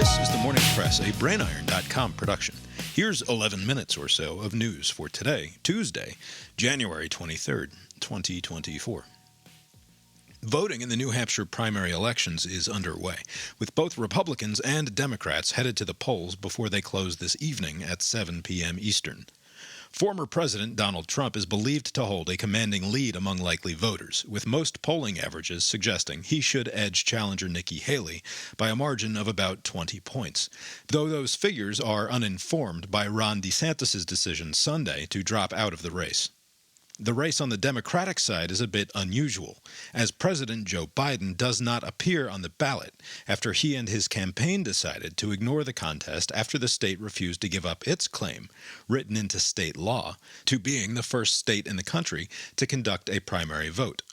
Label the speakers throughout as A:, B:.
A: This is the Morning Press, a BrainIron.com production. Here's 11 minutes or so of news for today, Tuesday, January 23rd, 2024. Voting in the New Hampshire primary elections is underway, with both Republicans and Democrats headed to the polls before they close this evening at 7 p.m. Eastern. Former President Donald Trump is believed to hold a commanding lead among likely voters, with most polling averages suggesting he should edge challenger Nikki Haley by a margin of about 20 points, though those figures are uninformed by Ron DeSantis' decision Sunday to drop out of the race. The race on the Democratic side is a bit unusual, as President Joe Biden does not appear on the ballot after he and his campaign decided to ignore the contest after the state refused to give up its claim, written into state law, to being the first state in the country to conduct a primary vote.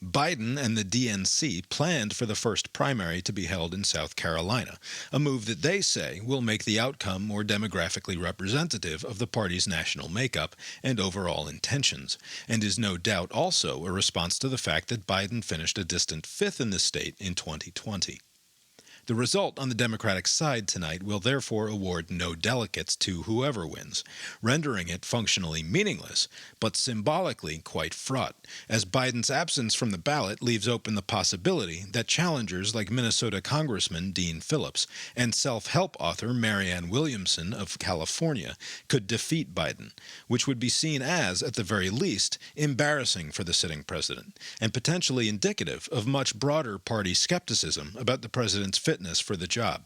A: Biden and the DNC planned for the first primary to be held in South Carolina, a move that they say will make the outcome more demographically representative of the party's national makeup and overall intentions, and is no doubt also a response to the fact that Biden finished a distant fifth in the state in 2020. The result on the Democratic side tonight will therefore award no delegates to whoever wins, rendering it functionally meaningless, but symbolically quite fraught, as Biden's absence from the ballot leaves open the possibility that challengers like Minnesota Congressman Dean Phillips and self-help author Marianne Williamson of California could defeat Biden, which would be seen as, at the very least, embarrassing for the sitting president, and potentially indicative of much broader party skepticism about the president's fitness for the job.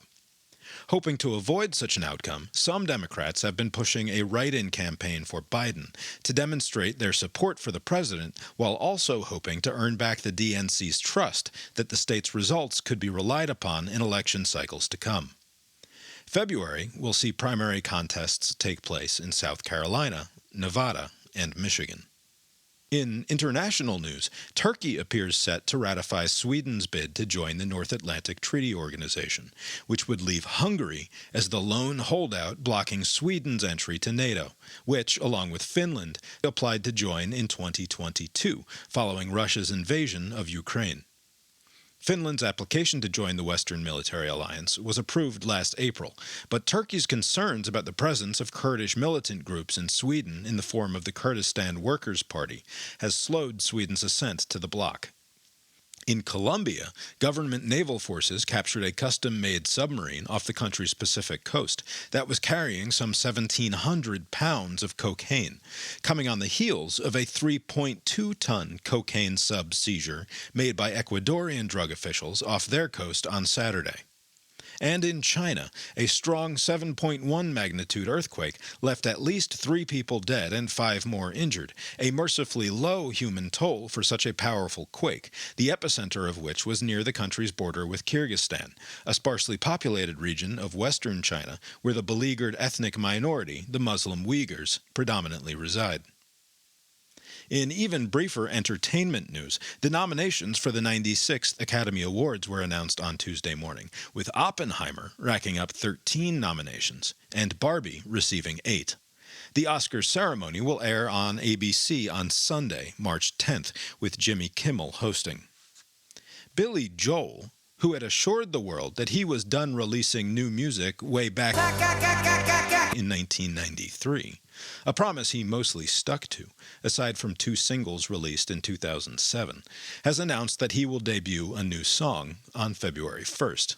A: Hoping to avoid such an outcome, some Democrats have been pushing a write-in campaign for Biden to demonstrate their support for the president, while also hoping to earn back the DNC's trust that the state's results could be relied upon in election cycles to come. February will see primary contests take place in South Carolina, Nevada, and Michigan. In international news, Turkey appears set to ratify Sweden's bid to join the North Atlantic Treaty Organization, which would leave Hungary as the lone holdout blocking Sweden's entry to NATO, which, along with Finland, applied to join in 2022, following Russia's invasion of Ukraine. Finland's application to join the Western Military Alliance was approved last April, but Turkey's concerns about the presence of Kurdish militant groups in Sweden in the form of the Kurdistan Workers' Party has slowed Sweden's assent to the bloc. In Colombia, government naval forces captured a custom-made submarine off the country's Pacific coast that was carrying some 1,700 pounds of cocaine, coming on the heels of a 3.2-ton cocaine sub-seizure made by Ecuadorian drug officials off their coast on Saturday. And in China, a strong 7.1 magnitude earthquake left at least 3 people dead and 5 more injured, a mercifully low human toll for such a powerful quake, the epicenter of which was near the country's border with Kyrgyzstan, a sparsely populated region of western China where the beleaguered ethnic minority, the Muslim Uyghurs, predominantly reside. In even briefer entertainment news, the nominations for the 96th Academy Awards were announced on Tuesday morning, with Oppenheimer racking up 13 nominations and Barbie receiving 8. The Oscars ceremony will air on ABC on Sunday, March 10th, with Jimmy Kimmel hosting. Billy Joel, who had assured the world that he was done releasing new music way back in 1993, a promise he mostly stuck to, aside from 2 singles released in 2007, has announced that he will debut a new song on February 1st.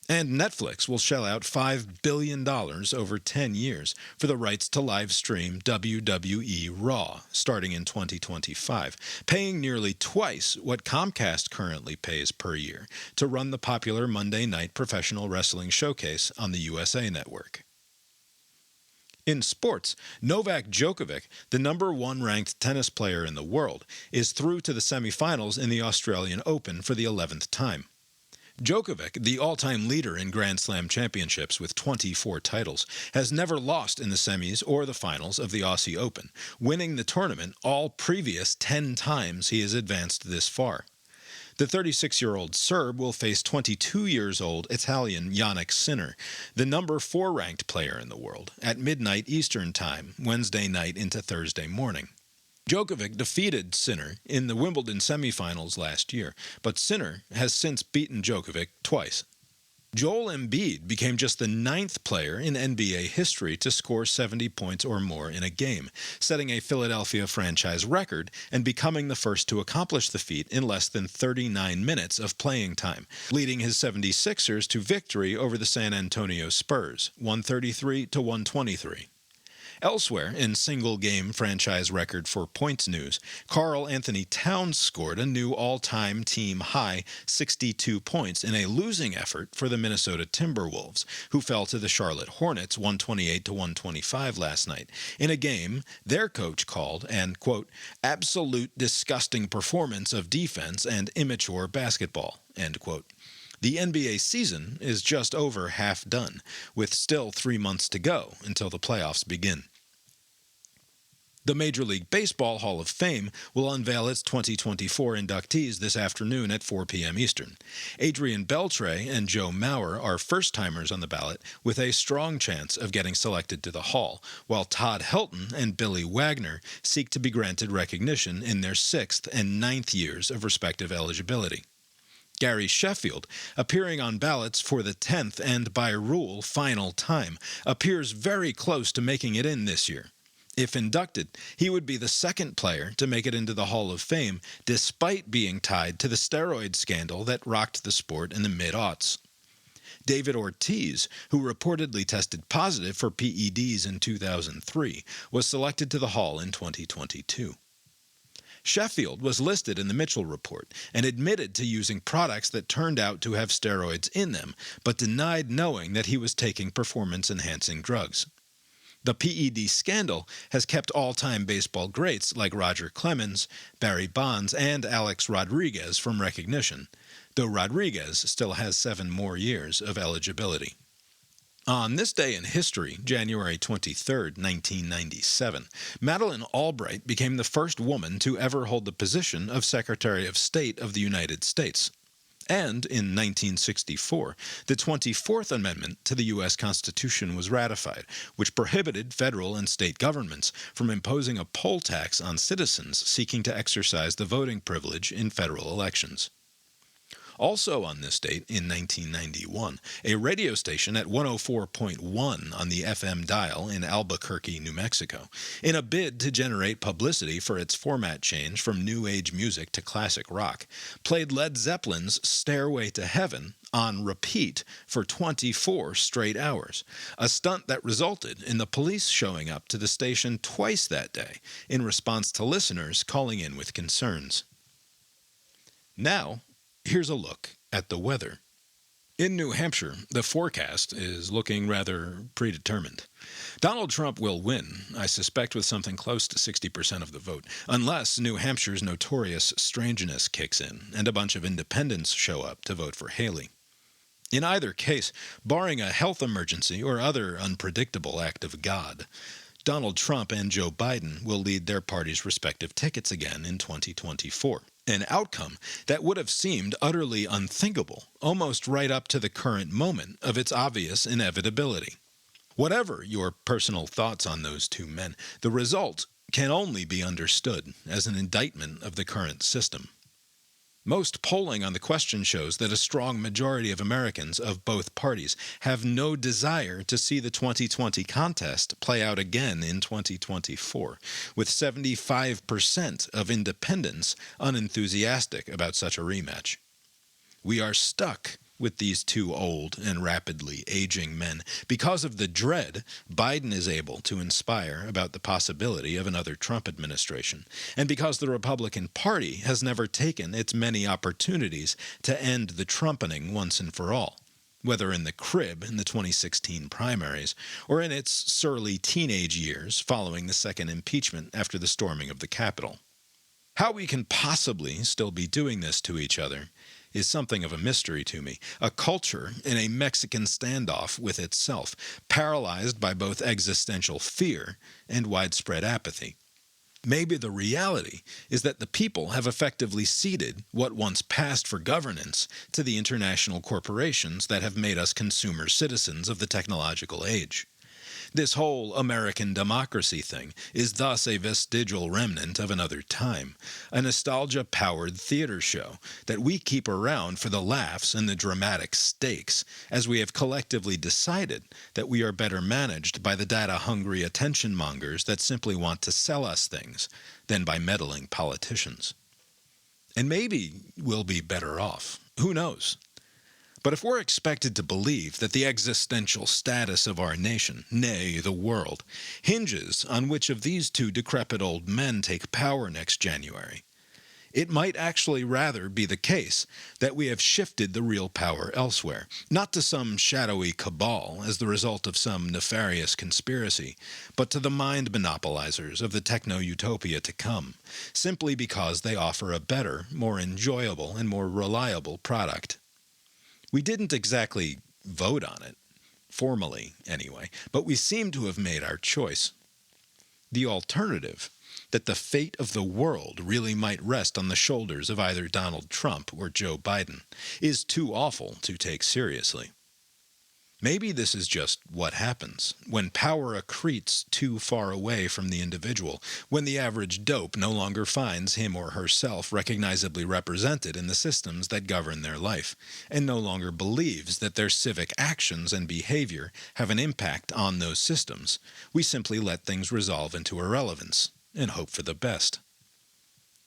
A: And Netflix will shell out $5 billion over 10 years for the rights to live stream WWE Raw, starting in 2025, paying nearly twice what Comcast currently pays per year to run the popular Monday night professional wrestling showcase on the USA Network. In sports, Novak Djokovic, the number 1 ranked tennis player in the world, is through to the semifinals in the Australian Open for the 11th time. Djokovic, the all-time leader in Grand Slam championships with 24 titles, has never lost in the semis or the finals of the Aussie Open, winning the tournament all previous 10 times he has advanced this far. The 36-year-old Serb will face 22-years-old Italian Jannik Sinner, the number 4 ranked player in the world, at midnight Eastern Time, Wednesday night into Thursday morning. Djokovic defeated Sinner in the Wimbledon semifinals last year, but Sinner has since beaten Djokovic twice. Joel Embiid became just the 9th player in NBA history to score 70 points or more in a game, setting a Philadelphia franchise record and becoming the first to accomplish the feat in less than 39 minutes of playing time, leading his 76ers to victory over the San Antonio Spurs, 133-123. Elsewhere, in single-game franchise record for points news, Karl Anthony Towns scored a new all-time team-high 62 points in a losing effort for the Minnesota Timberwolves, who fell to the Charlotte Hornets 128-125 last night, in a game their coach called an, quote, absolute disgusting performance of defense and immature basketball, end quote. The NBA season is just over half done, with still 3 months to go until the playoffs begin. The Major League Baseball Hall of Fame will unveil its 2024 inductees this afternoon at 4 p.m. Eastern. Adrian Beltre and Joe Mauer are first-timers on the ballot with a strong chance of getting selected to the Hall, while Todd Helton and Billy Wagner seek to be granted recognition in their 6th and 9th years of respective eligibility. Gary Sheffield, appearing on ballots for the 10th and by rule final time, appears very close to making it in this year. If inducted, he would be the second player to make it into the Hall of Fame, despite being tied to the steroid scandal that rocked the sport in the mid-aughts. David Ortiz, who reportedly tested positive for PEDs in 2003, was selected to the Hall in 2022. Sheffield was listed in the Mitchell Report and admitted to using products that turned out to have steroids in them, but denied knowing that he was taking performance-enhancing drugs. The PED scandal has kept all-time baseball greats like Roger Clemens, Barry Bonds, and Alex Rodriguez from recognition, though Rodriguez still has 7 more years of eligibility. On this day in history, January 23, 1997, Madeleine Albright became the first woman to ever hold the position of Secretary of State of the United States. And in 1964, the 24th Amendment to the U.S. Constitution was ratified, which prohibited federal and state governments from imposing a poll tax on citizens seeking to exercise the voting privilege in federal elections. Also on this date, in 1991, a radio station at 104.1 on the FM dial in Albuquerque, New Mexico, in a bid to generate publicity for its format change from New Age music to classic rock, played Led Zeppelin's Stairway to Heaven on repeat for 24 straight hours, a stunt that resulted in the police showing up to the station twice that day in response to listeners calling in with concerns. Now, here's a look at the weather. In New Hampshire, the forecast is looking rather predetermined. Donald Trump will win, I suspect with something close to 60% of the vote, unless New Hampshire's notorious strangeness kicks in and a bunch of independents show up to vote for Haley. In either case, barring a health emergency or other unpredictable act of God, Donald Trump and Joe Biden will lead their parties' respective tickets again in 2024. An outcome that would have seemed utterly unthinkable, almost right up to the current moment of its obvious inevitability. Whatever your personal thoughts on those two men, the result can only be understood as an indictment of the current system. Most polling on the question shows that a strong majority of Americans of both parties have no desire to see the 2020 contest play out again in 2024, with 75% of independents unenthusiastic about such a rematch. We are stuck with these two old and rapidly aging men because of the dread Biden is able to inspire about the possibility of another Trump administration, and because the Republican Party has never taken its many opportunities to end the Trumpening once and for all, whether in the crib in the 2016 primaries or in its surly teenage years following the second impeachment after the storming of the Capitol. How we can possibly still be doing this to each other is something of a mystery to me, a culture in a Mexican standoff with itself, paralyzed by both existential fear and widespread apathy. Maybe the reality is that the people have effectively ceded what once passed for governance to the international corporations that have made us consumer citizens of the technological age. This whole American democracy thing is thus a vestigial remnant of another time, a nostalgia-powered theater show that we keep around for the laughs and the dramatic stakes, as we have collectively decided that we are better managed by the data-hungry attention mongers that simply want to sell us things than by meddling politicians. And maybe we'll be better off. Who knows? But if we're expected to believe that the existential status of our nation, nay, the world, hinges on which of these two decrepit old men take power next January, it might actually rather be the case that we have shifted the real power elsewhere, not to some shadowy cabal as the result of some nefarious conspiracy, but to the mind monopolizers of the techno-utopia to come, simply because they offer a better, more enjoyable, and more reliable product. We didn't exactly vote on it, formally anyway, but we seem to have made our choice. The alternative, that the fate of the world really might rest on the shoulders of either Donald Trump or Joe Biden, is too awful to take seriously. Maybe this is just what happens when power accretes too far away from the individual, when the average dope no longer finds him or herself recognizably represented in the systems that govern their life, and no longer believes that their civic actions and behavior have an impact on those systems. We simply let things resolve into irrelevance and hope for the best.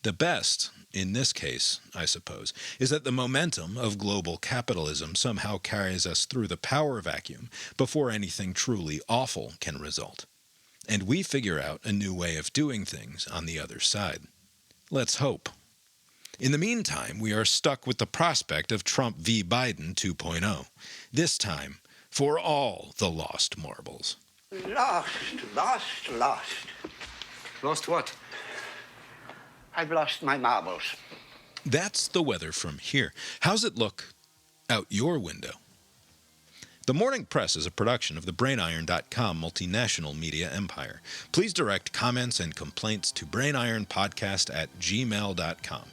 A: The best, in this case, I suppose, is that the momentum of global capitalism somehow carries us through the power vacuum before anything truly awful can result. And we figure out a new way of doing things on the other side. Let's hope. In the meantime, we are stuck with the prospect of Trump v. Biden 2.0, this time for all the lost marbles.
B: Lost.
C: Lost what?
B: I've lost my marbles.
A: That's the weather from here. How's it look out your window? The Morning Press is a production of the BrainIron.com multinational media empire. Please direct comments and complaints to brainironpodcast@gmail.com.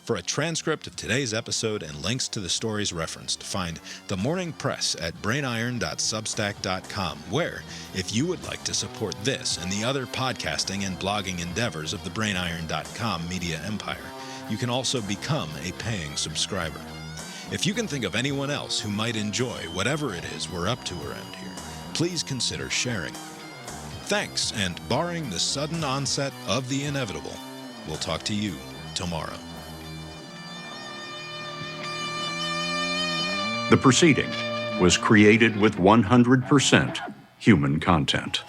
A: For a transcript of today's episode and links to the stories referenced, find The Morning Press at brainiron.substack.com, where, if you would like to support this and the other podcasting and blogging endeavors of the BrainIron.com media empire, you can also become a paying subscriber. If you can think of anyone else who might enjoy whatever it is we're up to around here, please consider sharing. Thanks, and barring the sudden onset of the inevitable, we'll talk to you tomorrow.
D: The proceeding was created with 100% human content.